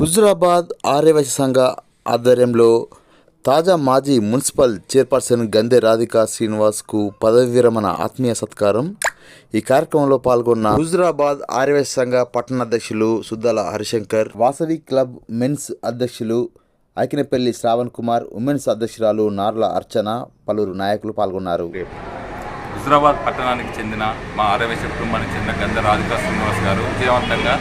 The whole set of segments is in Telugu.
హుజురాబాద్ ఆర్యవైశ్య సంఘ ఆధ్వర్యంలో తాజా మాజీ మున్సిపల్ చైర్పర్సన్ గంధె రాధికా శ్రీనివాస్కు పదవి విరమణ ఆత్మీయ సత్కారం. ఈ కార్యక్రమంలో పాల్గొన్న హుజురాబాద్ ఆర్యవైశ్య సంఘ పట్టణ అధ్యక్షులు సుద్దాల హరిశంకర్, వాసవి క్లబ్ మెన్స్ అధ్యక్షులు ఐకినపల్లి శ్రావణ్ కుమార్, ఉమెన్స్ అధ్యక్షురాలు నార్ల అర్చన, పలువురు నాయకులు పాల్గొన్నారు. హుజురాబాద్ పట్టణానికి చెందిన మా ఆర్యవైశ్య కుటుంబానికి చెందిన గంధె రాధికా శ్రీనివాస్ గారు విజయవంతంగా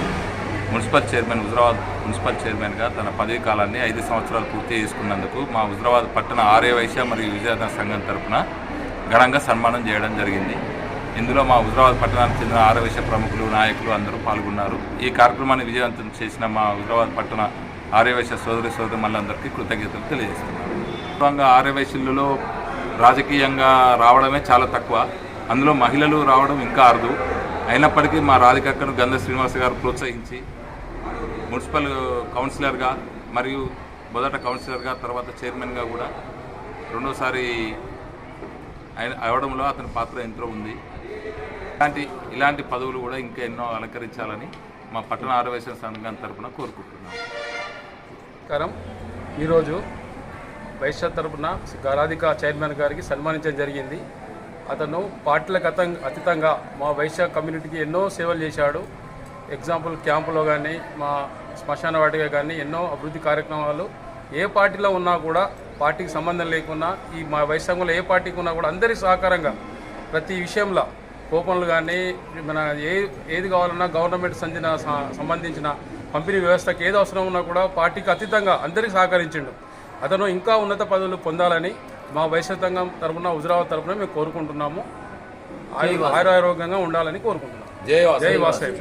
మున్సిపల్ చైర్మన్, హుజురాబాద్ మున్సిపల్ చైర్మన్గా తన పదవీ కాలాన్ని 5 సంవత్సరాలు పూర్తి చేసుకున్నందుకు మా హుజురాబాద్ పట్టణ ఆర్యవైశ్య మరియు విజయనగర సంఘం తరఫున ఘనంగా సన్మానం చేయడం జరిగింది. ఇందులో మా హుజురాబాద్ పట్టణానికి చెందిన ఆర్యవైశ్య ప్రముఖులు, నాయకులు అందరూ పాల్గొన్నారు. ఈ కార్యక్రమాన్ని విజయవంతం చేసిన మా హుజురాబాద్ పట్టణ ఆర్యవైశ్య సోదరులందరికీ కృతజ్ఞతలు తెలియజేస్తున్నారు. ముఖ్యంగా ఆర్యవైశ్యులలో రాజకీయంగా రావడమే చాలా తక్కువ, అందులో మహిళలు రావడం ఇంకా అరుదు. అయినప్పటికీ మా రాధికక్కను గంధె శ్రీనివాస్ గారు ప్రోత్సహించి మున్సిపల్ కౌన్సిలర్గా మరియు మొదట కౌన్సిలర్గా తర్వాత చైర్మన్గా కూడా రెండోసారి అవడంలో అతని పాత్ర ఎంతో ఉంది. ఇలాంటి పదవులు కూడా ఇంకా ఎన్నో అలంకరించాలని మా పట్టణ ఆర్యవైశ్య సంఘం తరఫున కోరుకుంటున్నాం. ఈరోజు వైశ్య తరఫున రాధికా చైర్మన్ గారికి సన్మానించడం జరిగింది. అతను పార్టీలకు అతీతంగా మా వైశ్య కమ్యూనిటీకి ఎన్నో సేవలు చేశాడు. ఎగ్జాంపుల్ క్యాంపులో కానీ, మా శ్మశాన వాటిగా కానీ ఎన్నో అభివృద్ధి కార్యక్రమాలు ఏ పార్టీలో ఉన్నా కూడా, పార్టీకి సంబంధం లేకున్నా, ఈ మా వైశ్య సంఘంలో ఏ పార్టీకి ఉన్నా కూడా అందరి సహకారంగా ప్రతి విషయంలో కూపన్లు కానీ, మన ఏది కావాలన్నా గవర్నమెంట్ సంబంధించిన పంపిణీ వ్యవస్థకు ఏది అవసరం ఉన్నా కూడా పార్టీకి అతీతంగా అందరికీ సహకరించిండు. అతను ఇంకా ఉన్నత పదవులు పొందాలని మా వైశ్య సంఘం తరఫున, హుజురాబాద్ తరఫున మేము కోరుకుంటున్నాము. ఆయురారోగ్యంగా ఉండాలని కోరుకుంటున్నాము. జై వాసవి.